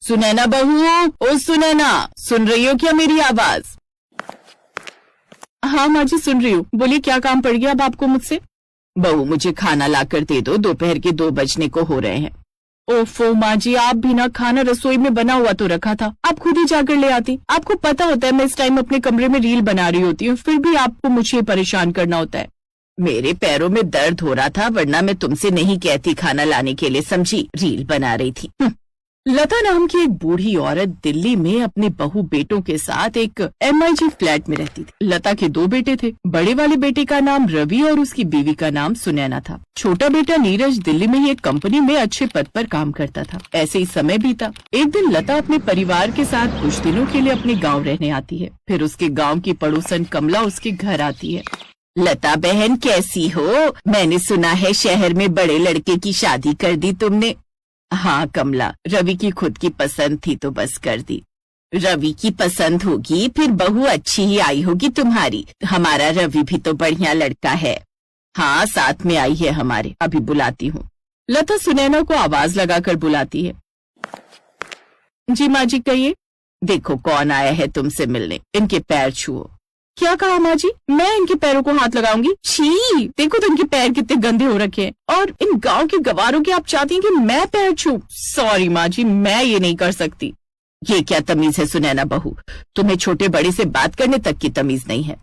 सुनैना बहू, ओ सुनैना, सुन रही हो क्या मेरी आवाज? हाँ माँ जी सुन रही हूँ, बोलिए क्या काम पड़ गया अब आपको मुझसे? बहू मुझे खाना लाकर दे दो, दोपहर के 2 बजने को हो रहे हैं। ओफो माँ जी, आप भी ना, खाना रसोई में बना हुआ तो रखा था, आप खुद ही जाकर ले आती। आपको पता होता है मैं इस टाइम अपने कमरे में रील बना रही होती हूँ, फिर भी आपको मुझे परेशान करना होता है। मेरे पैरों में दर्द हो रहा था, वरना मैं तुमसे नहीं कहती खाना लाने के लिए, समझी? रील बना रही थी। लता नाम की एक बूढ़ी औरत दिल्ली में अपने बहू बेटों के साथ एक MIG फ्लैट में रहती थी। लता के 2 बेटे थे। बड़े वाले बेटे का नाम रवि और उसकी बीवी का नाम सुनैना था। छोटा बेटा नीरज दिल्ली में ही एक कंपनी में अच्छे पद पर काम करता था। ऐसे ही समय बीता। एक दिन लता अपने परिवार के साथ कुछ दिनों के लिए अपने गाँव रहने आती है। फिर उसके गाँव की पड़ोसन कमला उसके घर आती है। लता बहन कैसी हो? मैंने सुना है शहर में बड़े लड़के की शादी कर दी तुमने। हाँ कमला, रवि की खुद की पसंद थी तो बस कर दी। रवि की पसंद होगी फिर बहू अच्छी ही आई होगी तुम्हारी। हमारा रवि भी तो बढ़िया लड़का है। हाँ साथ में आई है हमारे, अभी बुलाती हूँ। लता सुनैना को आवाज लगाकर बुलाती है। जी माँ जी कहिए। देखो कौन आया है तुमसे मिलने, इनके पैर छुओ। क्या कहा माँ जी? मैं इनके पैरों को हाथ लगाऊंगी? छी, देखो तो इनके पैर कितने गंदे हो रखे हैं। और इन गांव के गवारों के आप चाहती हैं कि मैं पैर छू? सॉरी माँ जी, मैं ये नहीं कर सकती। ये क्या तमीज है सुनैना बहू? तुम्हें छोटे बड़े से बात करने तक की तमीज नहीं है।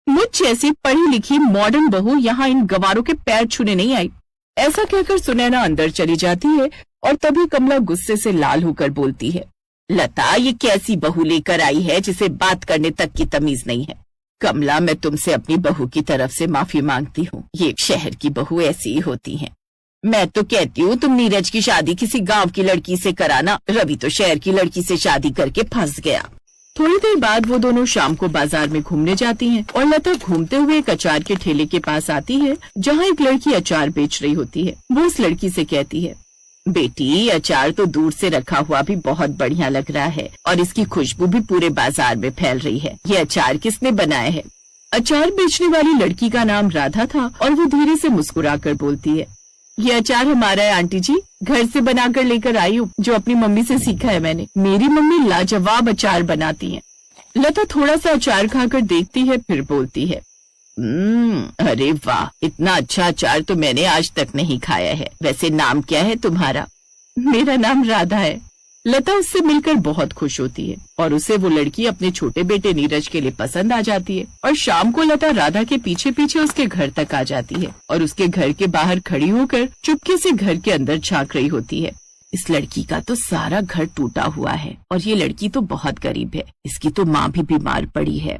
मुझ जैसी पढ़ी लिखी मॉडर्न बहू यहाँ इन गवारों के पैर छूने नहीं आई। ऐसा कहकर सुनैना अंदर चली जाती है और तभी कमला गुस्से से लाल होकर बोलती है, लता ये कैसी बहू लेकर आई है जिसे बात करने तक की तमीज नहीं है? कमला मैं तुमसे अपनी बहू की तरफ से माफी मांगती हूँ। ये शहर की बहू ऐसी ही होती हैं। मैं तो कहती हूँ तुम नीरज की शादी किसी गांव की लड़की से कराना। रवि तो शहर की लड़की से शादी करके फंस गया। थोड़ी देर बाद वो दोनों शाम को बाजार में घूमने जाती हैं और लता घूमते हुए एक अचार के ठेले के पास आती है जहाँ एक लड़की अचार बेच रही होती है। वो उस लड़की से कहती है, बेटी अचार तो दूर से रखा हुआ भी बहुत बढ़िया लग रहा है और इसकी खुशबू भी पूरे बाजार में फैल रही है। ये अचार किसने बनाया है? अचार बेचने वाली लड़की का नाम राधा था और वो धीरे से मुस्कुराकर बोलती है, ये अचार हमारा है आंटी जी, घर से बनाकर लेकर आई हूँ, जो अपनी मम्मी से सीखा है मैंने। मेरी मम्मी लाजवाब अचार बनाती है। लता थोड़ा सा अचार खाकर देखती है, फिर बोलती है, अरे वाह, इतना अच्छा अचार तो मैंने आज तक नहीं खाया है। वैसे नाम क्या है तुम्हारा? मेरा नाम राधा है। लता उससे मिलकर बहुत खुश होती है और उसे वो लड़की अपने छोटे बेटे नीरज के लिए पसंद आ जाती है। और शाम को लता राधा के पीछे पीछे उसके घर तक आ जाती है और उसके घर के बाहर खड़ी होकर चुपके से घर के अंदर झांक रही होती है। इस लड़की का तो सारा घर टूटा हुआ है और ये लड़की तो बहुत गरीब है। इसकी तो माँ भी बीमार पड़ी है।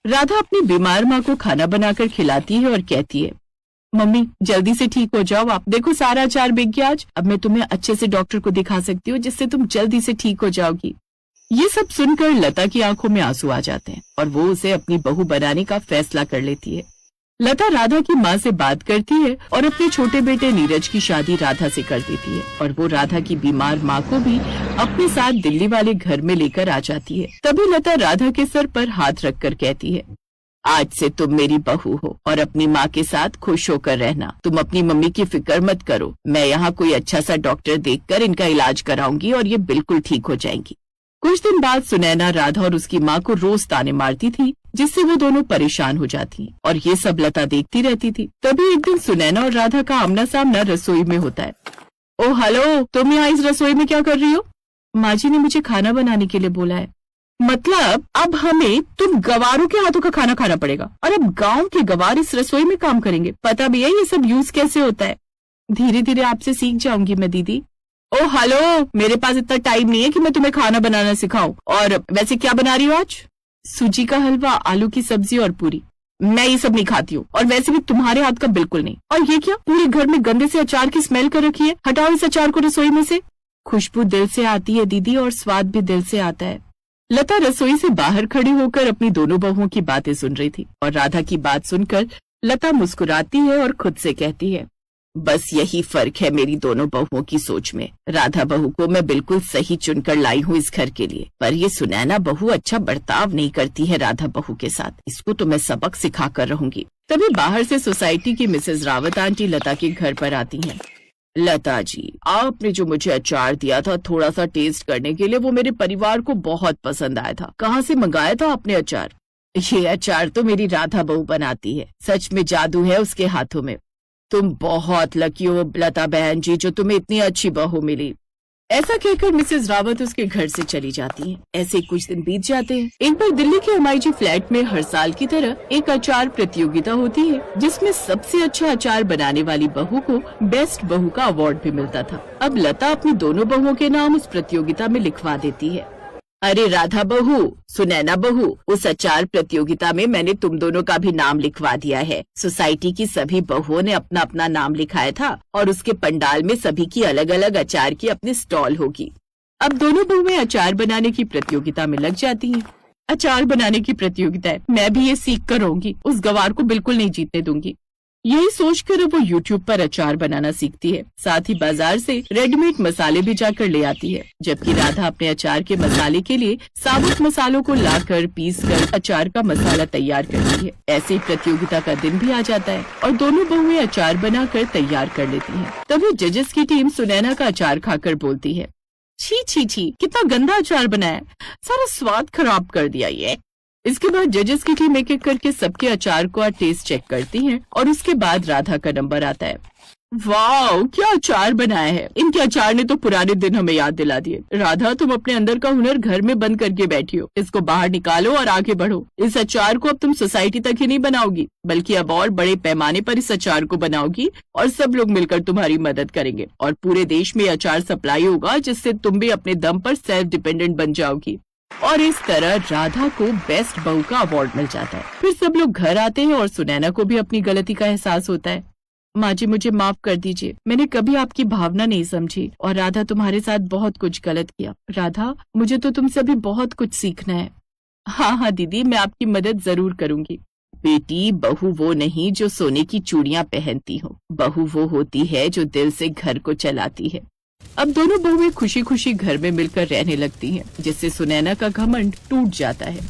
राधा अपनी बीमार माँ को खाना बनाकर खिलाती है और कहती है, मम्मी जल्दी से ठीक हो जाओ आप, देखो सारा अचार बिक गया आज। अब मैं तुम्हें अच्छे से डॉक्टर को दिखा सकती हूँ जिससे तुम जल्दी से ठीक हो जाओगी। ये सब सुनकर लता की आंखों में आंसू आ जाते हैं और वो उसे अपनी बहू बनाने का फैसला कर लेती है। लता राधा की माँ से बात करती है और अपने छोटे बेटे नीरज की शादी राधा से कर देती है और वो राधा की बीमार माँ को भी अपने साथ दिल्ली वाले घर में लेकर आ जाती है। तभी लता राधा के सर पर हाथ रखकर कहती है, आज से तुम मेरी बहू हो और अपनी माँ के साथ खुश होकर रहना। तुम अपनी मम्मी की फिक्र मत करो, मैं यहाँ कोई अच्छा सा डॉक्टर देखकर इनका इलाज कराऊंगी और ये बिल्कुल ठीक हो जाएंगी। कुछ दिन बाद सुनैना राधा और उसकी माँ को रोज ताने मारती थी, जिससे वो दोनों परेशान हो जाती और ये सब लता देखती रहती थी। तभी एक दिन सुनैना और राधा का आमना सामना रसोई में होता है। ओ हेलो, तुम यहाँ इस रसोई में क्या कर रही हो? माँ जी ने मुझे खाना बनाने के लिए बोला है। मतलब अब हमें तुम गवारों के हाथों का खाना खाना पड़ेगा और अब गांव के गवार इस रसोई में काम करेंगे। पता भी है ये सब यूज कैसे होता है। धीरे धीरे आपसे सीख जाऊंगी मैं दीदी। ओ हेलो, मेरे पास इतना टाइम नहीं है कि मैं तुम्हें खाना बनाना सिखाऊं। और वैसे क्या बना रही हो आज? सूजी का हलवा, आलू की सब्जी और पूरी। मैं ये सब नहीं खाती हूँ और वैसे भी तुम्हारे हाथ का बिल्कुल नहीं। और ये क्या, पूरे घर में गंदे से अचार की स्मेल कर रखी है। हटाओ इस अचार को रसोई में से। खुशबू दिल से आती है दीदी और स्वाद भी दिल से आता है। लता रसोई से बाहर खड़ी होकर अपनी दोनों बहुओं की बातें सुन रही थी और राधा की बात सुनकर लता मुस्कुराती है और खुद से कहती है, बस यही फर्क है मेरी दोनों बहुओं की सोच में। राधा बहू को मैं बिल्कुल सही चुनकर लाई हूँ इस घर के लिए, पर ये सुनैना बहू अच्छा बर्ताव नहीं करती है राधा बहू के साथ। इसको तो मैं सबक सिखा कर रहूंगी। तभी बाहर से सोसाइटी की मिसेज रावत आंटी लता के घर पर आती हैं। लता जी, आपने जो मुझे अचार दिया था थोड़ा सा टेस्ट करने के लिए, वो मेरे परिवार को बहुत पसंद आया था। कहाँ से मंगाया था आपने अचार? ये अचार तो मेरी राधा बहू बनाती है, सच में जादू है उसके हाथों में। तुम बहुत लकी हो लता बहन जी, जो तुम्हें इतनी अच्छी बहू मिली। ऐसा कहकर मिसेस रावत उसके घर से चली जाती हैं। ऐसे कुछ दिन बीत जाते हैं। एक बार दिल्ली के एमआईजी फ्लैट में हर साल की तरह एक अचार प्रतियोगिता होती है, जिसमें सबसे अच्छा अचार बनाने वाली बहू को बेस्ट बहू का अवार्ड भी मिलता था। अब लता अपनी दोनों बहुओं के नाम उस प्रतियोगिता में लिखवा देती है। अरे राधा बहू, सुनैना बहू, उस अचार प्रतियोगिता में मैंने तुम दोनों का भी नाम लिखवा दिया है। सोसाइटी की सभी बहुओं ने अपना अपना नाम लिखाया था और उसके पंडाल में सभी की अलग अलग अचार की अपनी स्टॉल होगी। अब दोनों बहुएं अचार बनाने की प्रतियोगिता में लग जाती हैं। अचार बनाने की प्रतियोगिता है, मैं भी ये सीख कर रहूंगी, उस गवार को बिल्कुल नहीं जीतने दूंगी। यही सोचकर वो YouTube पर अचार बनाना सीखती है। साथ ही बाजार से रेडीमेड मसाले भी जाकर ले आती है, जबकि राधा अपने अचार के मसाले के लिए साबुत मसालों को लाकर पीसकर अचार का मसाला तैयार करती है। ऐसे ही प्रतियोगिता का दिन भी आ जाता है और दोनों बहुएं अचार बनाकर तैयार कर लेती हैं। तभी जजेस की टीम सुनैना का अचार खाकर बोलती है, छी छी छी, कितना गंदा अचार बनाया, सारा स्वाद खराब कर दिया ये। इसके बाद जजेस की टीम एक एक करके सबके अचार को टेस्ट चेक करती है और उसके बाद राधा का नंबर आता है। वाह, क्या अचार बनाया है, इनके अचार ने तो पुराने दिन हमें याद दिला दिए। राधा, तुम अपने अंदर का हुनर घर में बंद करके बैठी हो, इसको बाहर निकालो और आगे बढ़ो। इस अचार को अब तुम सोसाइटी तक ही नहीं बनाओगी, बल्कि अब और बड़े पैमाने पर इस अचार को बनाओगी और सब लोग मिलकर तुम्हारी मदद करेंगे और पूरे देश में अचार सप्लाई होगा, जिससे तुम भी अपने दम पर सेल्फ डिपेंडेंट बन जाओगी। और इस तरह राधा को बेस्ट बहू का अवार्ड मिल जाता है। फिर सब लोग घर आते हैं और सुनैना को भी अपनी गलती का एहसास होता है। माँ जी, मुझे माफ कर दीजिए, मैंने कभी आपकी भावना नहीं समझी और राधा तुम्हारे साथ बहुत कुछ गलत किया। राधा, मुझे तो तुमसे अभी बहुत कुछ सीखना है। हाँ हाँ दीदी, मैं आपकी मदद जरूर करूंगी। बेटी, बहू वो नहीं जो सोने की चूड़ियां पहनती हो, बहू वो होती है जो दिल से घर को चलाती है। अब दोनों बहुएं खुशी खुशी घर में मिलकर रहने लगती हैं, जिससे सुनैना का घमंड टूट जाता है।